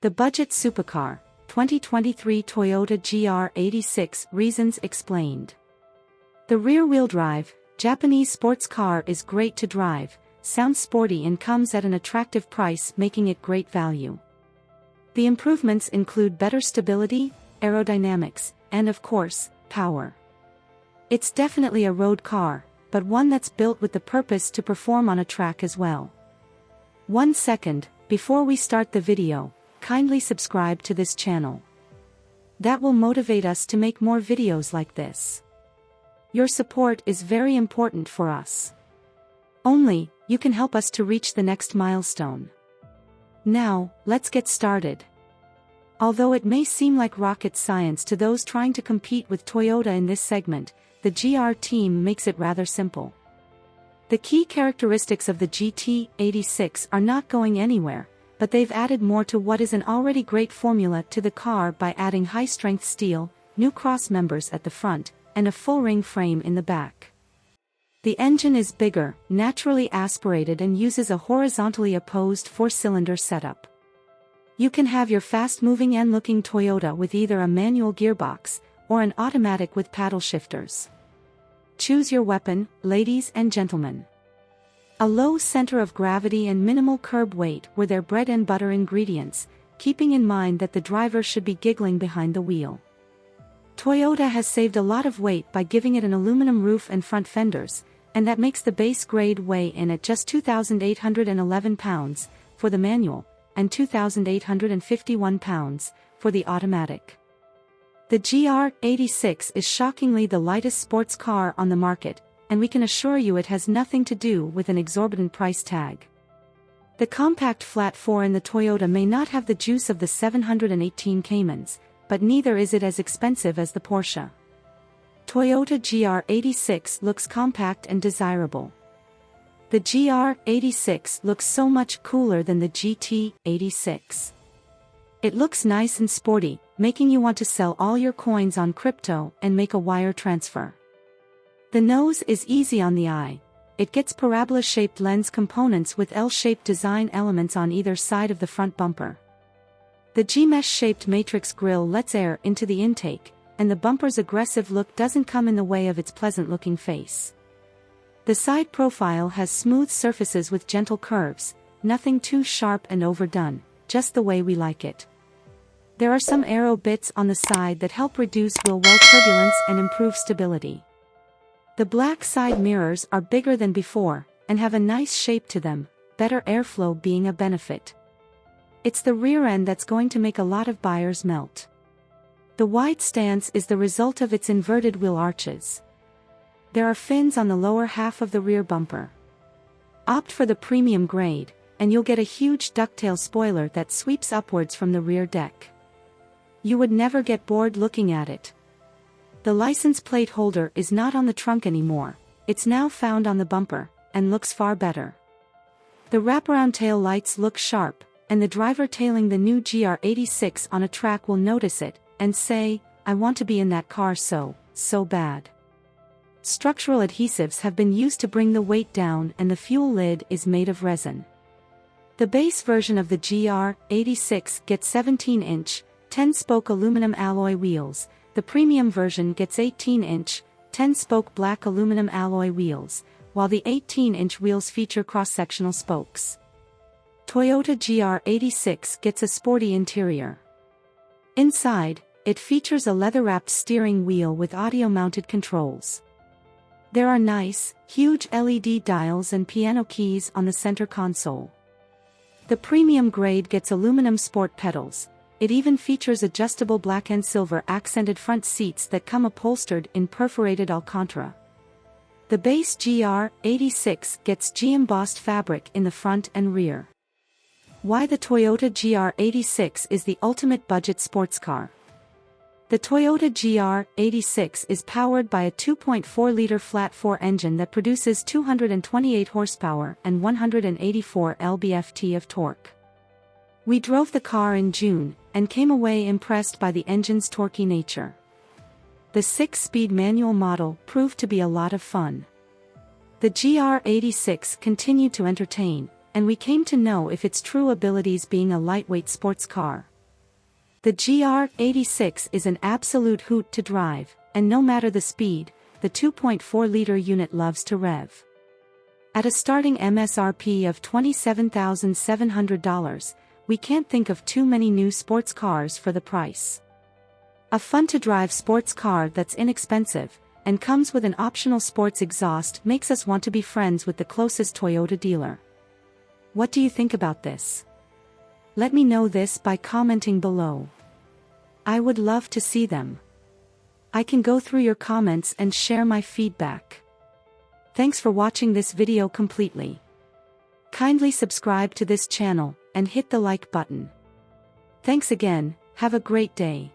The budget supercar, 2023 Toyota GR86 reasons explained. The rear-wheel drive, Japanese sports car is great to drive, sounds sporty and comes at an attractive price, making it great value. The improvements include better stability, aerodynamics, and of course, power. It's definitely a road car, but one that's built with the purpose to perform on a track as well. 1 second, before we start the video, kindly subscribe to this channel. That will motivate us to make more videos like this. Your support is very important for us. Only, you can help us to reach the next milestone. Now, let's get started. Although it may seem like rocket science to those trying to compete with Toyota in this segment, the GR team makes it rather simple. The key characteristics of the GT86 are not going anywhere, but they've added more to what is an already great formula to the car by adding high-strength steel, new cross members at the front, and a full-ring frame in the back. The engine is bigger, naturally aspirated and uses a horizontally opposed 4-cylinder setup. You can have your fast-moving and looking Toyota with either a manual gearbox, or an automatic with paddle shifters. Choose your weapon, ladies and gentlemen. A low center of gravity and minimal curb weight were their bread and butter ingredients, keeping in mind that the driver should be giggling behind the wheel. Toyota has saved a lot of weight by giving it an aluminum roof and front fenders, and that makes the base grade weigh in at just 2,811 pounds for the manual, and 2,851 pounds for the automatic. The GR86 is shockingly the lightest sports car on the market, and we can assure you it has nothing to do with an exorbitant price tag. The compact flat 4 in the Toyota may not have the juice of the 718 Caymans, but neither is it as expensive as the Porsche. Toyota GR86 looks compact and desirable. The GR86 looks so much cooler than the GT86. It looks nice and sporty, making you want to sell all your coins on crypto and make a wire transfer. The nose is easy on the eye. It gets parabola-shaped lens components with L-shaped design elements on either side of the front bumper. The G-mesh-shaped matrix grille lets air into the intake, and the bumper's aggressive look doesn't come in the way of its pleasant-looking face. The side profile has smooth surfaces with gentle curves, nothing too sharp and overdone, just the way we like it. There are some aero bits on the side that help reduce wheel well turbulence and improve stability. The black side mirrors are bigger than before, and have a nice shape to them, better airflow being a benefit. It's the rear end that's going to make a lot of buyers melt. The wide stance is the result of its inverted wheel arches. There are fins on the lower half of the rear bumper. Opt for the premium grade, and you'll get a huge ducktail spoiler that sweeps upwards from the rear deck. You would never get bored looking at it. The license plate holder is not on the trunk anymore, it's now found on the bumper, and looks far better. The wraparound tail lights look sharp, and the driver tailing the new GR86 on a track will notice it, and say, "I want to be in that car so bad." Structural adhesives have been used to bring the weight down, and the fuel lid is made of resin. The base version of the GR86 gets 17-inch, 10-spoke aluminum alloy wheels. The premium version gets 18-inch, 10-spoke black aluminum alloy wheels, while the 18-inch wheels feature cross-sectional spokes. Toyota GR86 gets a sporty interior. Inside, it features a leather-wrapped steering wheel with audio-mounted controls. There are nice, huge LED dials and piano keys on the center console. The premium grade gets aluminum sport pedals. It even features adjustable black and silver accented front seats that come upholstered in perforated Alcantara. The base GR86 gets G-embossed fabric in the front and rear. Why the Toyota GR86 is the ultimate budget sports car. The Toyota GR86 is powered by a 2.4-liter flat-4 engine that produces 228 horsepower and 184 lb-ft of torque. We drove the car in June, and came away impressed by the engine's torquey nature. The 6-speed manual model proved to be a lot of fun. The GR86 continued to entertain, and we came to know if its true abilities being a lightweight sports car. The GR86 is an absolute hoot to drive, and no matter the speed, the 2.4-liter unit loves to rev. At a starting MSRP of $27,700, we can't think of too many new sports cars for the price. A fun-to-drive sports car that's inexpensive, and comes with an optional sports exhaust makes us want to be friends with the closest Toyota dealer. What do you think about this? Let me know this by commenting below. I would love to see them. I can go through your comments and share my feedback. Thanks for watching this video completely. Kindly subscribe to this channel, and hit the like button. Thanks again, have a great day.